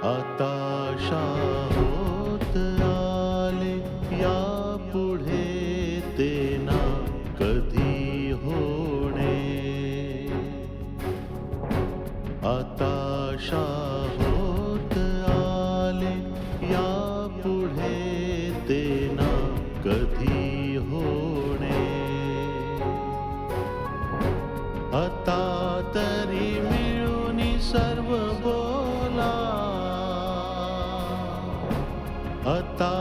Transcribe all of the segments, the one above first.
आता होत आले यापुढे ते ना कधी होणे. आता होत आले यापुढे ते ना कधी होणे. आता तरी मिळून सर्व बोला. आता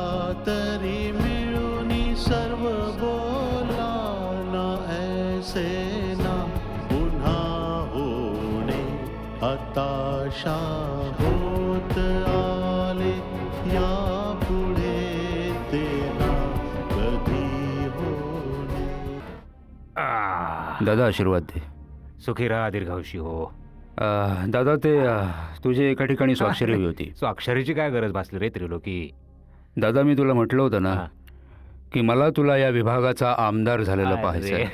तरी मिळून सर्व बोला. ना ऐसे ना पुन्हा होणे. हताशा होत आले यापुढे ते ना कधी होणे. दादा आशीर्वाद दे. सुखी राहा, दीर्घायुषी हो. दादा ते तुझी एका ठिकाणी स्वाक्षरी हवी होती. स्वाक्षरीची काय गरज भासली रे त्रिलोकी? दादा मी तुला म्हटलं होतं ना की मला तुला या विभागाचा आमदार झालेला पाहायचंय.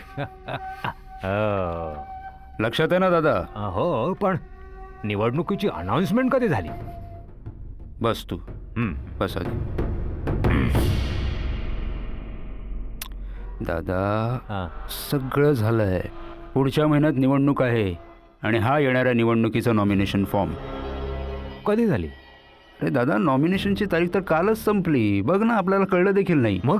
लक्षात आहे ना दादा? हो, पण निवडणुकीची अनाउन्समेंट कधी झाली? बस तू बस आधी. दादा सगळं झालंय. पुढच्या महिन्यात निवडणूक आहे आणि हा येणाऱ्या निवडणुकीचा नॉमिनेशन फॉर्म कधी झाली? अरे दादा नॉमिनेशनची तारीख तर कालच संपली. बघ ना, आपल्याला कळलं देखील नाही. मग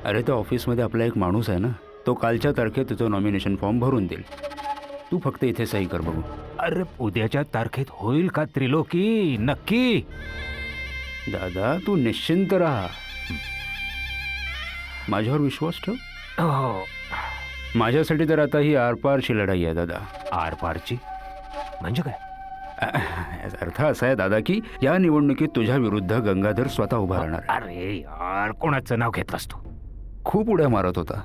अरे तो ऑफिसमध्ये आपला एक माणूस आहे ना, तो कालच्या तारखेत तुझं नॉमिनेशन फॉर्म भरून देईल. तू फक्त इथे सही कर बघू. अरे उद्याच्या तारखेत होईल का त्रिलोकी? नक्की? दादा तू निश्चिंत राहा. माझ्यावर विश्वास ठेव. हो. माझ्यासाठी तर आता ही आरपारची लढाई आहे दादा. आरपारची म्हणजे काय? याचा अर्थ असा आहे दादा की या निवडणुकीत तुझ्या विरुद्ध गंगाधर स्वतः उभा राहणार. अरे यार, कोणाचं नाव घेतलंस तू? खूप उड्या मारत होता,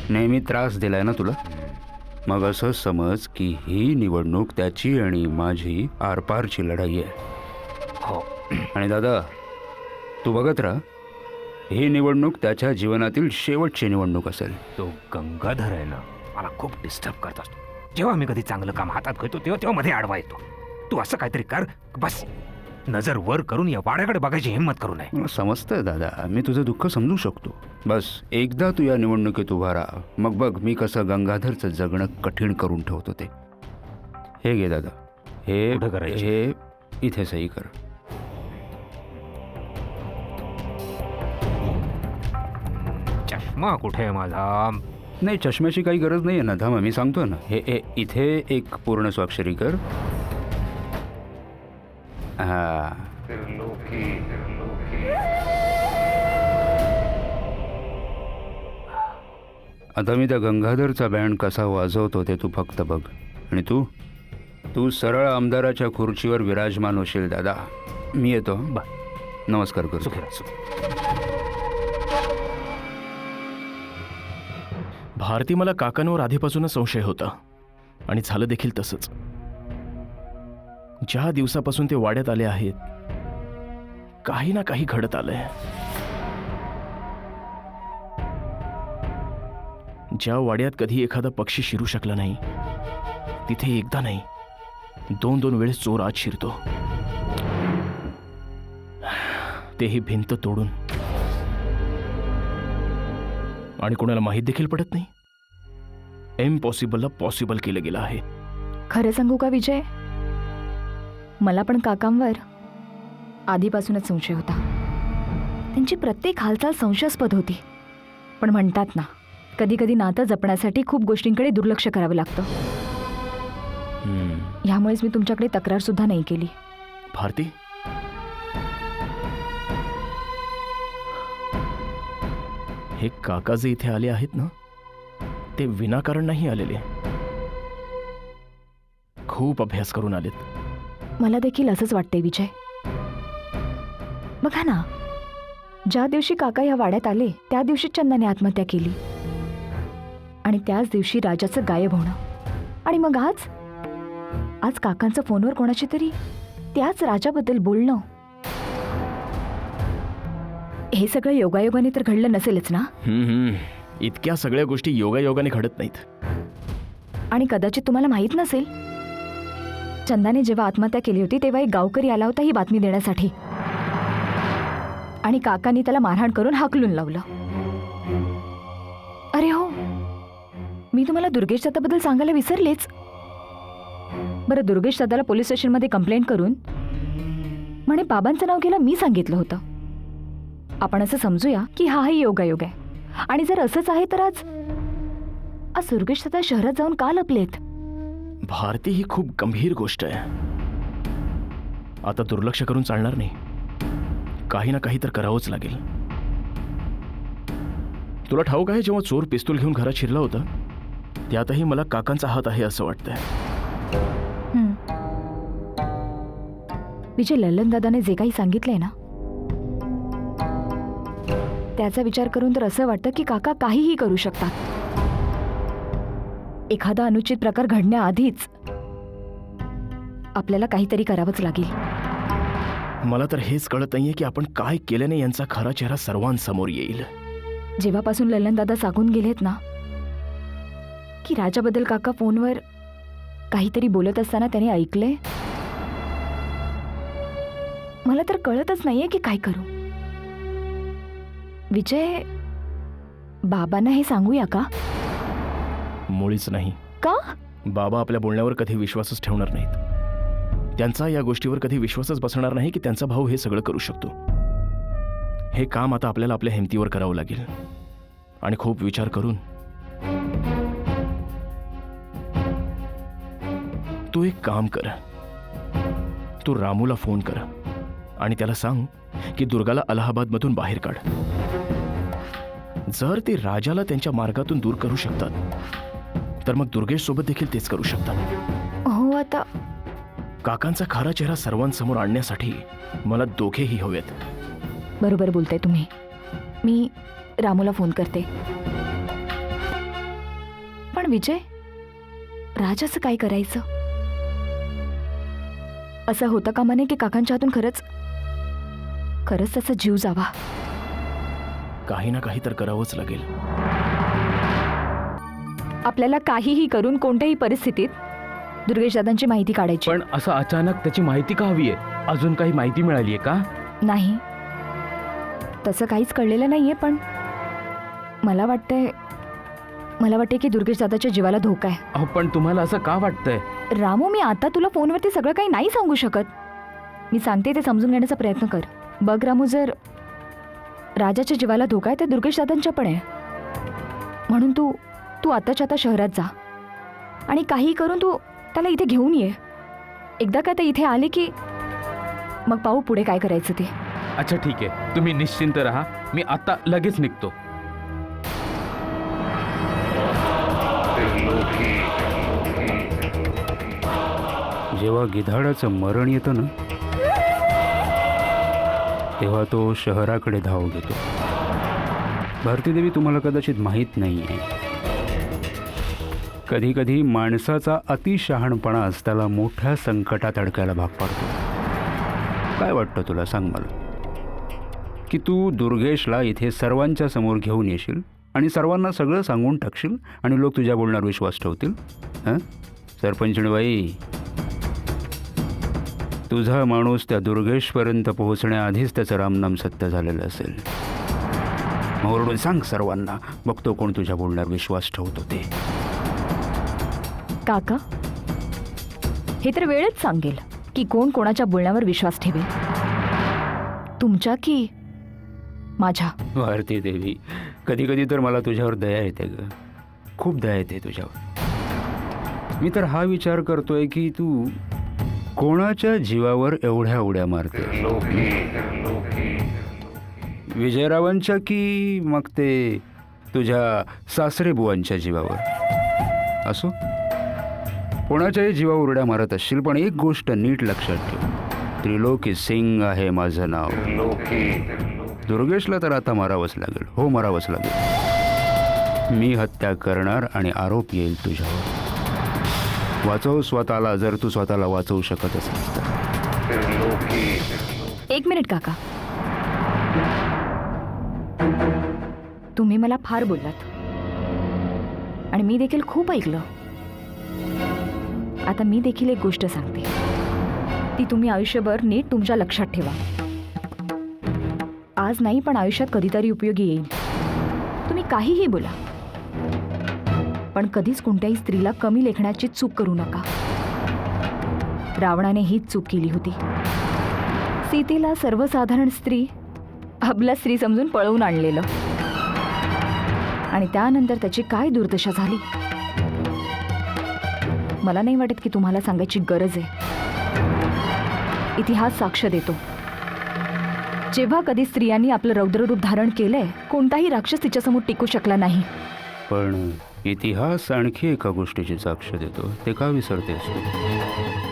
नेहमी त्रास दिलाय ना तुला. मग असं समज की ही निवडणूक त्याची आणि माझी आरपारची लढाई आहे. हो. आणि दादा तू बघत राहा, ही निवडणूक त्याच्या जीवनातील शेवटची निवडणूक असेल. तो गंगाधर आहे ना, मला खूप डिस्टर्ब करत असतो. जेव्हा मी कधी चांगलं काम हातात घेतो तेव्हा मध्ये आडवा येतो. तू असं काहीतरी कर, बस नजर वर करून या वाड्याकडे बघायची हिंमत करू नये. समजतंय दादा, मी तुझं दुःख समजू शकतो. बस एकदा तू या निवडणुकीत उभा राहा, मग बघ मी कसं गंगाधरचं जगणं कठीण करून ठेवतो ते. हे घे दादा, हे इथे सही कर. चष्मा कुठे आहे माझा? नाही, चष्म्याची काही गरज नाही आहे ना धामा, मी सांगतो ना. हे इथे एक पूर्ण स्वाक्षरी कर. हा, आता मी त्या गंगाधरचा बँड कसा वाजवतो ते तू फक्त बघ. आणि तू सरळ आमदाराच्या खुर्चीवर विराजमान होशील दादा. मी येतो. नमस्कार करतो. भारती, मला काकांवर आधीपासूनच संशय होता आणि झालं देखील तसंच. ज्या दिवसापासून ते वाड्यात आले आहेत, काही ना काही घडत आलंय. ज्या वाड्यात कधी एखादा पक्षी शिरू शकला नाही, तिथे एकदा नाही 2-2 वेळेस चोर आत शिरतो, तेही भिंत तोडून. आणि कोणाला माहीत देखील पडत नाही. इम्पॉसिबलला पॉसिबल केलं गेलं आहे. खरं सांगू का विजय, मला पण काकांवर आधीपासूनच संशय होता. त्यांची प्रत्येक हालचाल संशयास्पद होती. पण म्हणतात ना, कधी कधी नातं जपण्यासाठी खूप गोष्टींकडे दुर्लक्ष करावं लागतं. ह्यामुळेच मी तुमच्याकडे तक्रार सुद्धा नाही केली. भारती, हे काका जे इथे आले आहेत ना, ते विनाकारण नाही आलेले. खूप अभ्यास करून आलेत. मला देखील असंच वाटतंय विजय. बघा ना, ज्या दिवशी काका या वाड्यात आले त्या दिवशी चंदाने आत्महत्या केली आणि त्याच दिवशी राजाचं गायब होणं. आणि मग आज काकांचं फोनवर कोणाची तरी त्याच राजाबद्दल बोलणं. हे सगळं योगायोगाने तर घडलं नसेलच ना. इतक्या सगळ्या गोष्टी योगायोगाने घडत नाहीत. आणि कदाचित तुम्हाला माहीत नसेल, चंदाने जेव्हा आत्महत्या केली होती तेव्हा एक गावकरी आला होता ही बातमी देण्यासाठी. आणि काकांनी त्याला मारहाण करून हाकलून लावलं. अरे हो, मी तुम्हाला दुर्गेश दादाबद्दल सांगायला विसरलेच. बरं, दुर्गेश दादाला पोलीस स्टेशनमध्ये कंप्लेंट करून म्हणे बाबांचं नाव घ्यायला मी सांगितलं होतं. आपण असं समजूया की हाही योगायोग आहे. आणि जर असंच आहे तर आज दुर्गेश दादा शहरात जाऊन का लपलेत? भारती, ही खूप गंभीर गोष्ट आहे. आता दुर्लक्ष करून चालणार नाही. काही ना काही तर करावंच लागेल. तुला ठाऊक आहे, जेव्हा चोर पिस्तूल घेऊन घरात शिरला होता त्यातही मला काकांचा हात आहे असं वाटतंय. विजय, ललन दादाने जे काही सांगितलंय ना त्याचा विचार करून तर असं वाटतं की काका काहीही करू शकतात. एखादा अनुचित प्रकार घडण्याआधीच आपल्याला काहीतरी करावंच लागेल. मला तर हेच कळत नाहीये की आपण काय केल्याने यांचा खरा चेहरा सर्वांसमोर येईल. जेव्हापासून ललन दादा सांगून गेलेत ना की राजाबद्दल काका फोनवर काहीतरी बोलत असताना त्याने ऐकले, मला तर कळतच नाहीये की काय करू. विजय, बाबांना हे सांगूया का? मुळीच नाही. का? बाबा आपल्या बोलण्यावर कधी विश्वासच ठेवणार नाहीत. त्यांचा या गोष्टीवर कधी विश्वासच बसणार नाही की त्यांचा भाऊ हे सगळं करू शकतो. हे काम आता आपल्याला आपल्या हिमतीवर करावं लागेल आणि खूप विचार करून. तू एक काम कर, तू रामूला फोन कर आणि त्याला सांग की दुर्गाला अलाहाबादमधून बाहेर काढ. जर ते राजाला त्यांच्या मार्गातून दूर करू शकतात तर मग दुर्गेश सोबत देखील तेच करू शकतात. हो, आता काकांचा खरा चेहरा सर्वांसमोर आणण्यासाठी मला दोघेही हवेत. बरोबर बोलताय तुम्ही. मी रामूला फोन करते. पण विजय, राजाचं काय करायचं? असं होतं का म्हणे की काकांच्या हातून खरंच त्याचा जीव जावा? काही ना काही तर करावंच लागेल. आपल्याला काहीही करून कोणत्याही परिस्थितीत दुर्गेश दादांची माहिती काढायची. पण असं अचानक त्याची माहिती का हवी आहे? अजून काही माहिती मिळाली आहे का? नाही, तसं काहीच कळलेलं नाहीये. पण मला वाटतंय की दुर्गेश दादाच्या जीवाला धोका आहे. अहो, पण तुम्हाला असं का वाटतंय? रामू, मी आता तुला फोनवरती सगळं काही नाही सांगू शकत. मी सांगते ते समजून घेण्याचा प्रयत्न कर. बघ रामू, जर राजाच्या जीवाला धोका आहे तर दुर्गेश दादांच्या पण आहे. म्हणून तू आताच्या आता शहरात जा आणि काही करून तू त्याला इथे घेऊन ये. एकदा का ते इथे आले की मग पाहू पुढे काय करायचं ते. अच्छा, ठीक आहे, तुम्ही निश्चिंत राहा. मी आता लगेच निघतो. जेव्हा गिधाडाचं मरण येतं ना तेव्हा तो शहराकडे धाव घेतो. भारतीदेवी, तुम्हाला कदाचित माहीत नाही आहे, कधी कधी माणसाचा अतिशहाणपणाच त्याला मोठ्या संकटात अडकायला भाग पाडतो. काय वाटतं तुला? सांग मला की तू दुर्गेशला इथे सर्वांच्या समोर घेऊन येशील आणि सर्वांना सगळं सांगून टाकशील आणि लोक तुझ्या बोलण्यावर विश्वास ठेवतील? हां सरपंचणीबाई, तुझा माणूस त्या दुर्गेशपर्यंत पोहोचण्याआधीच त्याचं रामनाम सत्य झालेलं असेल. ओरडून सांग सर्वांना, बघतो कोण तुझ्या बोलण्यावर विश्वास ठेवतो ते. काका, हे तर वेळच सांगेल की कोण कोणाच्या बोलण्यावर विश्वास ठेवेल, तुमच्या की माझ्या. भारती देवी, कधी कधी तर मला तुझ्यावर दया येते ग, खूप दया येते तुझ्यावर. मी तर हा विचार करतोय की तू कोणाच्या जीवावर एवढ्या उड्या मारते? विजयरावांच्या की मग ते तुझ्या सासरे बुवांच्या जीवावर? असो, कोणाच्याही जीवावर उड्या मारत असशील, पण एक गोष्ट नीट लक्षात ठेव, त्रिलोकी सिंग आहे माझं नाव. दुर्गेशला तर आता मारावंच लागेल. हो, मारावंच लागेल. मी हत्या करणार आणि आरोप येईल तुझ्यावर. वाचव स्वतःला जर तू स्वतःला वाचवू शकत असेल तर. एक मिनिट काका, तुम्ही मला फार बोललात आणि मी देखील खूप ऐकलं. आता मी देखील एक गोष्ट सांगते, ती तुम्ही आयुष्यभर नीट तुमच्या लक्षात ठेवा. आज नाही पण आयुष्यात कधीतरी उपयोगी येईल. तुम्ही काहीही बोला, पण कधीच कोणत्याही स्त्रीला कमी लेखण्याची चूक करू नका. रावणाने हीच चूक केली होती. सीतेला सर्वसाधारण स्त्री अबला स्त्री समजून पळवून आणलेलं, आणि त्यानंतर त्याची काय दुर्दशा झाली मला नाही वाटत की तुम्हाला सांगायची गरज आहे. इतिहास साक्ष देतो, जेव्हा कधी स्त्रियांनी आपलं रौद्ररूप धारण केलंय, कोणताही राक्षस तिच्यासमोर टिकू शकला नाही. पण इतिहास आणखी एका गोष्टीची साक्ष देतो, ते का विसरतेस तू?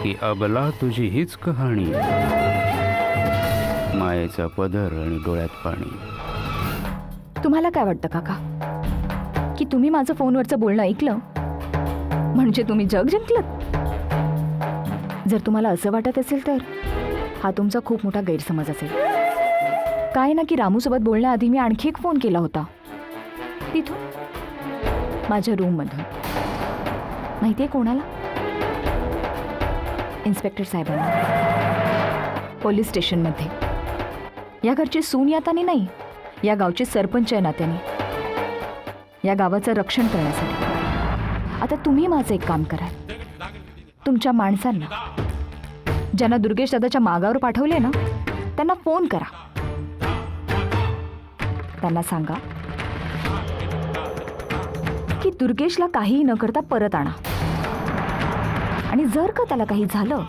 की अबला तुझी हीच कहाणी, मायेचा पदर आणि डोळ्यात पाणी. तुम्हाला काय वाटतं काका, की तुम्ही माझं फोनवरचं बोलणं ऐकलं म्हणजे तुम्ही जग जिंकलं? जर तुम्हाला असं वाटत असेल तर हा तुमचा खूप मोठा गैरसमज असेल. काय ना की रामूसोबत बोलण्याआधी मी आणखी एक फोन केला होता, तिथून माझ्या रूममधून. माहिती आहे कोणाला? इन्स्पेक्टर साहेबांना, पोलीस स्टेशनमध्ये. या घरची सून या नात्याने नाही, या गावचे सरपंच या नात्याने, या गावाचं रक्षण करण्यासाठी. आता तुम्ही माझं एक काम कराल, तुमच्या माणसांना ज्यांना दुर्गेश दादाच्या मागावर पाठवले ना, त्यांना फोन करा. त्यांना सांगा की दुर्गेशला काहीही न करता परत आणा, आणि जर का त्याला काही झालं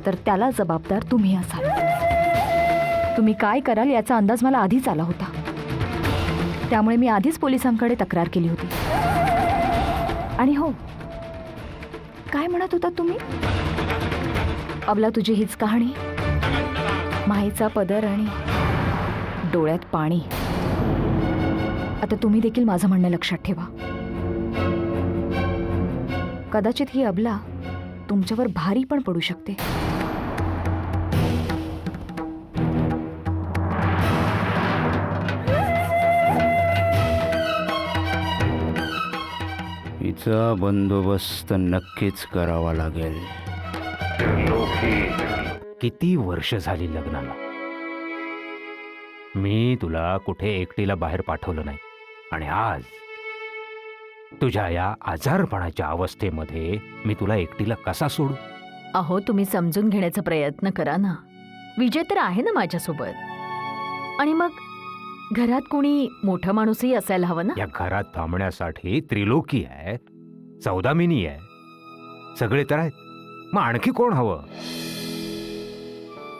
तर त्याला जबाबदार तुम्ही असाल. तुम्ही काय कराल याचा अंदाज मला आधीच आला होता, त्यामुळे मी आधीच पोलिसांकडे तक्रार केली होती. आणि हो, काय म्हणत होता तुम्ही? अबला तुझी हीच कहाणी, मायेचा पदर आणि डोळ्यात पाणी. आता तुम्ही देखील माझं म्हणणं लक्षात ठेवा. कदाचित ही अबला तुमच्यावर भारी पण पडू शकते. हिचा बंदोबस्त नक्कीच करावा लागेल. किती वर्ष झाली लग्नाला, मी तुला कुठे एकटीला बाहेर पाठवलं नाही, आणि आज तुझ्या या आजारपणाच्या अवस्थेमध्ये मी तुला एकटीला कसा सोडू? अहो, तुम्ही समजून घेण्याचा प्रयत्न करा ना. विजय तर आहे ना माझ्यासोबत, आणि मग घरात कोणी मोठा माणूसही असायला हवं ना. या घरात थांबण्यासाठी त्रिलोकी आहे, सौदामिनी आहे, सगळे तर आहेत, मग आणखी कोण हवं?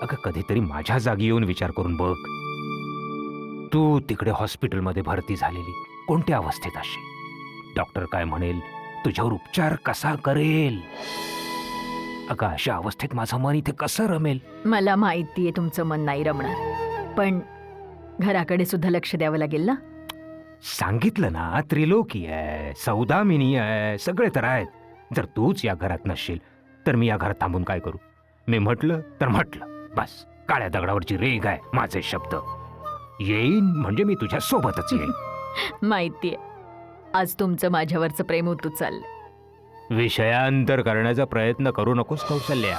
अगं, कधीतरी माझ्या जागी येऊन विचार करून बघ. तू तिकडे हॉस्पिटलमध्ये भरती झालेली, कोणत्या अवस्थेत असेल? डॉक्टर काय म्हणेल, तुझ्यावर उपचार कसा करेल? अगं, अशा अवस्थेत माझं मन इथे कसं रमेल? मला माहितीये तुमचं मन नाही रमणार, पण घराकडे सुद्धा लक्ष द्यावं लागेल ना. सांगितलं ना, त्रिलोकी आहे, सौदामिनी आहे, सगळे तर आहेत. जर तूच या घरात नसशील तर मी या घरात थांबून काय करू? मी म्हटलं तर म्हटलं, बस. काळ्या दगडावरची रेघ आहे माझे शब्द. येईन म्हणजे मी तुझ्या सोबतच येईन. माहितीये, आज तुमचं माझ्यावरचं प्रेम उतू चाललं. विषयांतर करण्याचा प्रयत्न करू नकोस कौशल्या.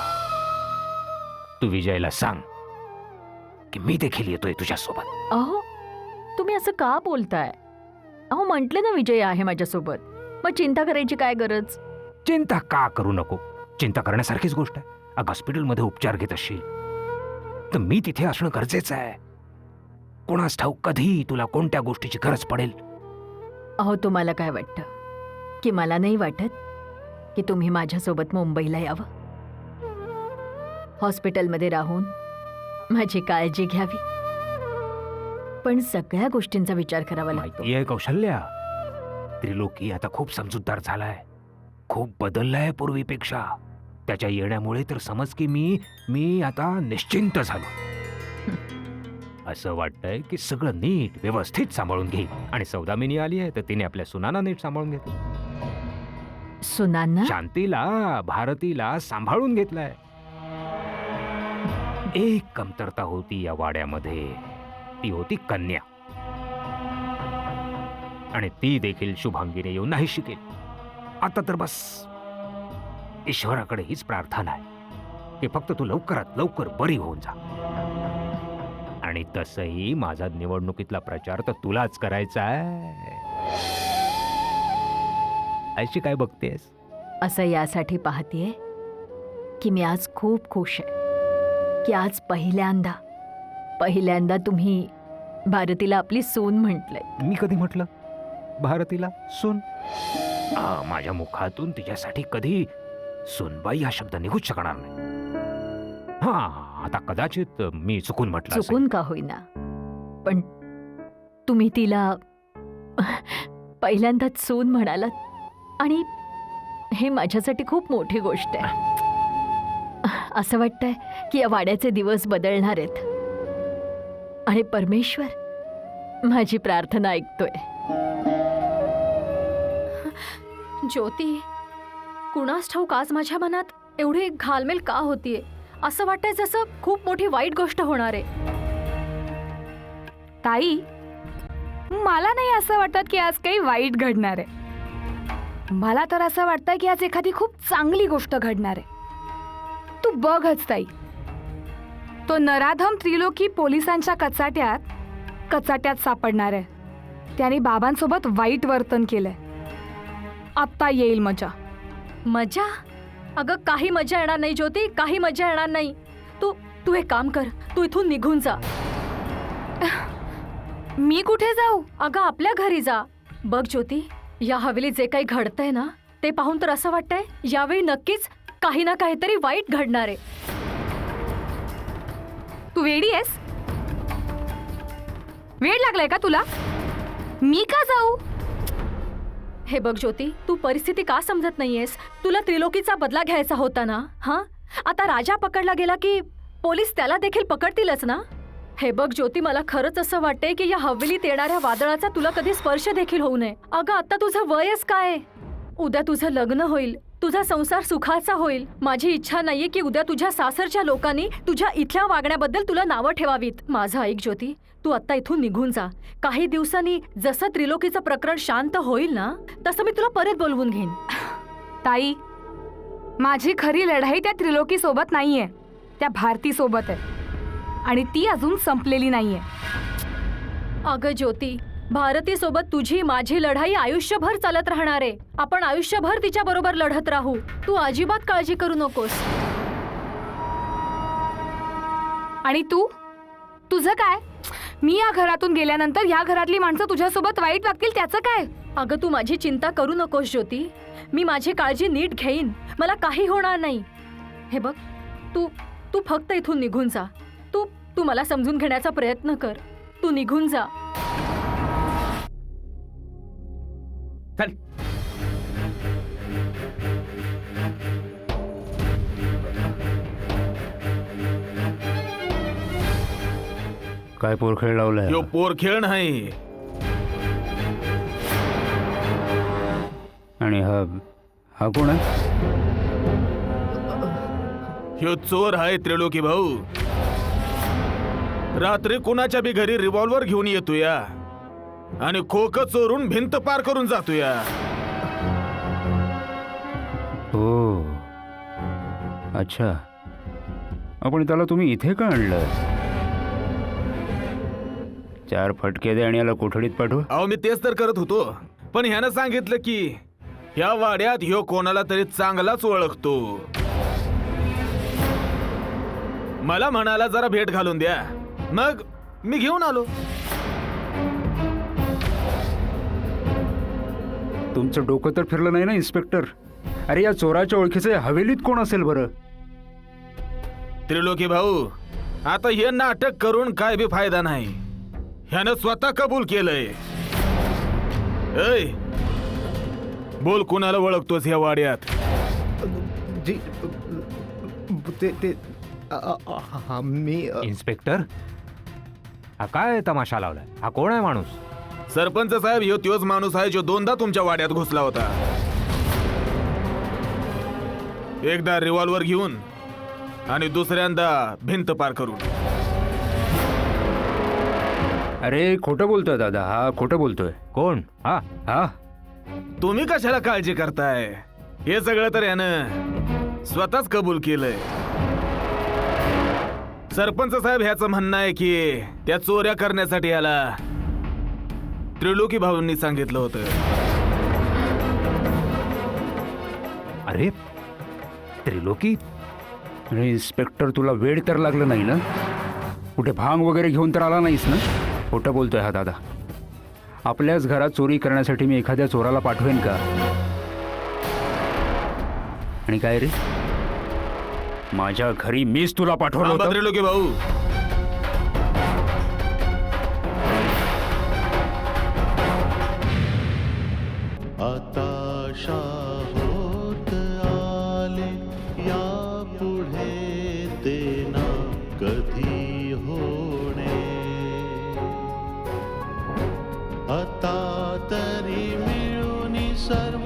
तू विजयला सांग की मी देखील येतोय तुझ्यासोबत. अहो, तुम्ही असं का बोलताय? अहो, म्हटलं ना विजय आहे माझ्यासोबत, मग चिंता करायची काय गरज? चिंता का करू नको? चिंता करण्यासारखीच गोष्ट आहे. हॉस्पिटलमध्ये उपचार घेत असशील तर मी तिथे असणं गरजेचं आहे. कोणास ठाऊक कधी तुला कोणत्या गोष्टीची गरज पडेल. अहो, तुम्हाला काय वाटतं की मला नाही वाटत की तुम्ही माझ्यासोबत मुंबईला यावं, हॉस्पिटलमध्ये राहून माझी काळजी घ्यावी? पण सगळ्या गोष्टींचा विचार करावा लागतो. माहिती आहे कौशल्या, त्रिलोकी आता खूप समजूतदार झालाय, खूप बदललाय पूर्वीपेक्षा. त्याच्या येण्यामुळे तर समज की मी आता निश्चिंत झालो. असं वाटतंय की सगळं नीट व्यवस्थित सांभाळून घेईल. आणि सौदामिनी आली आहे तर तिने आपल्या सुनांना नीट सांभाळून घेतलं. सुनांना शांतीला, भारतीला सांभाळून घेतलंय. एक कमतरता होती या वाड्यामध्ये, ती होती कन्या. आणि ती देखील शुभांगीने येऊन नाही शिकेल. आता तर बस ईश्वराकडे हीच प्रार्थना आहे की फक्त तू लवकरात लवकर बरी होऊन जा. आणि तसंही माझा निवडणुकीतला प्रचार तर तुलाच करायचा आहे. अशी काय बघतेस? असं यासाठी पाहतीये की मी आज खूप खुश आहे की आज पहिल्यांदा तुम्ही भारतीला आपली सून म्हटलंय. मी कधी म्हटलं भारतीला सून? माझ्या मुखातून तिच्यासाठी कधी सूनबाई हा शब्द निघूच शकणार नाही. हा, आता कदाचित मी चुकून म्हटलं असेल. चुकून का होईना, पण तुम्ही तिला पहिल्यांदाच सून म्हणालात आणि हे माझ्यासाठी खूप मोठी गोष्ट आहे. असं वाटतंय की या वाड्याचे दिवस बदलणार आहेत आणि परमेश्वर माझी प्रार्थना ऐकतोय. ज्योती, कुणास ठाऊक आज माझ्या मनात एवढी घालमेल का होतीये? असं वाटतंय जसं खूप मोठी वाईट गोष्ट होणार आहे. ताई, मला नाही असं वाटत की आज काही वाईट घडणार आहे. मला तर असं वाटतं की आज एखादी खूप चांगली गोष्ट घडणार आहे. तू बघच ताई, तो नराधम त्रिलोकी पोलिसांच्या कचाट्यात सापडणार आहे. त्याने बाबांसोबत वाईट वर्तन केलंय. आत्ता येईल मजा. मजा? अगं काही मजा येणार नाही ज्योती, काही मजा येणार नाही. तू एक काम कर, तू इथून निघून जा. मी कुठे जाऊ? अगं आपल्या घरी जा. बघ ज्योती, या हवेलीत जे काही घडतंय ना ते पाहून तर असं वाटतंय यावेळी नक्कीच काही ना काहीतरी वाईट घडणार आहे. तू वेडी आहेस? वेळ लागलाय का तुला? मी का जाऊ? हे बघ ज्योती, तू परिस्थिती का समजत नाहीयेस? तुला त्रिलोकीचा बदला घ्यायचा होता ना. आता राजा पकडला गेला की पोलीस त्याला देखील पकडतीलच ना. हे बघ ज्योती, मला खरंच असं वाटतंय की या हवेलीत येणाऱ्या वादळाचा तुला कधी स्पर्श देखील होऊ नये. अगं आता तुझं वयच काय? उद्या तुझं लग्न होईल, तुझा संसार सुखाचा होईल. माझी इच्छा नाहीये की उद्या तुझ्या सासरच्या लोकांनी तुझ्या इथल्या वागण्याबद्दल तुला नावं ठेवावीत. माझं ऐक ज्योती, तू आता इथून निघून जा. काही दिवसांनी जसं त्रिलोकीचं प्रकरण शांत होईल ना तसं मी तुला परत बोलवून घेईन. ताई, माझी खरी लढाई त्या त्रिलोकी सोबत नाहीये, त्या भारती सोबत आहे. आणि ती अजून संपलेली नाहीये. अगं ज्योती, भारती सोबत तुझी माझी लढाई आयुष्यभर चालत राहणार आहे. आपण आयुष्यभर तिच्या बरोबर लढत राहू. तू अजिबात काळजी करू नकोस. आणि तुझं काय? मी या घरातून गेल्यानंतर या घरातली माणसं तुझ्यासोबत वाईट वागतील त्याचं काय? अगं तू माझी चिंता करू नकोस ज्योती. मी माझी काळजी नीट घेईन. मला काही होणार नाही. हे बघ, तू फक्त इथून निघून जा. तू मला समजून घेण्याचा प्रयत्न कर. तू निघून जा. चल. काय पोरखेळ लावलाय? ह्यो पोरखेळ नाही. आणि हा कोण आहे? ह्यो चोर आहे त्रिलोकी भाऊ. रात्री कुणाच्या बी घरी रिव्हॉल्वर घेऊन येतोया आणि खोक चोरून भिंत पार करून जातोया. हो, अच्छा. आपण त्याला तुम्ही इथे का आणलं? 4 फटके दे आणि याला कोठडीत पाठव. अहो मी तेच तर करत होतो, पण ह्यानं सांगितलं की ह्या वाड्यात ह्यो कोणाला तरी चांगलाच ओळखतो. मला म्हणाला जरा भेट घालून द्या, मग मी घेऊन आलो. तुमचं डोकं तर फिरलं नाही ना इन्स्पेक्टर? अरे या चोराच्या ओळखीचे हवेलीत कोण असेल बरं? त्रिलोकी भाऊ, आता हे नाटक करून काय बी फायदा नाही. ह्यानं स्वतः कबूल केलंय. ऐ, बोल, कुणाला ओळखतोस या वाड्यात? जी ते मी इन्स्पेक्टर, हा काय तमाशा लावलाय? हा कोण आहे माणूस? सरपंच साहेब, ह्यो त्योच माणूस आहे जो दोनदा तुमच्या वाड्यात घुसला होता. एकदा रिव्हॉल्वर घेऊन आणि दुसऱ्यांदा भिंत पार करून. अरे खोटं बोलतोय दादा, हा खोटं बोलतोय. कोण? हा हा तुम्ही कशाला काळजी करताय? हे सगळं तर यानं स्वतःच कबूल केलंय. सरपंच साहेब, ह्याचं म्हणणं आहे की त्या चोऱ्या करण्यासाठी याला त्रिलोकी भाऊंनी सांगितलं होतं. अरे त्रिलोकी? अरे इन्स्पेक्टर, तुला वेळ तर लागलं नाही ना? कुठे भांग वगैरे घेऊन तर आला नाहीस ना? खोटं बोलतोय हा दादा. आपल्याच घरात चोरी करण्यासाठी मी एखाद्या चोराला पाठवेन का? आणि काय रे, माझ्या घरी मीच तुला पाठवलं थांबा होतं. त्रिलोकी भाऊ. आता होत आले या पुढे ते ना कधी होणे. आता तरी मिळून सर्व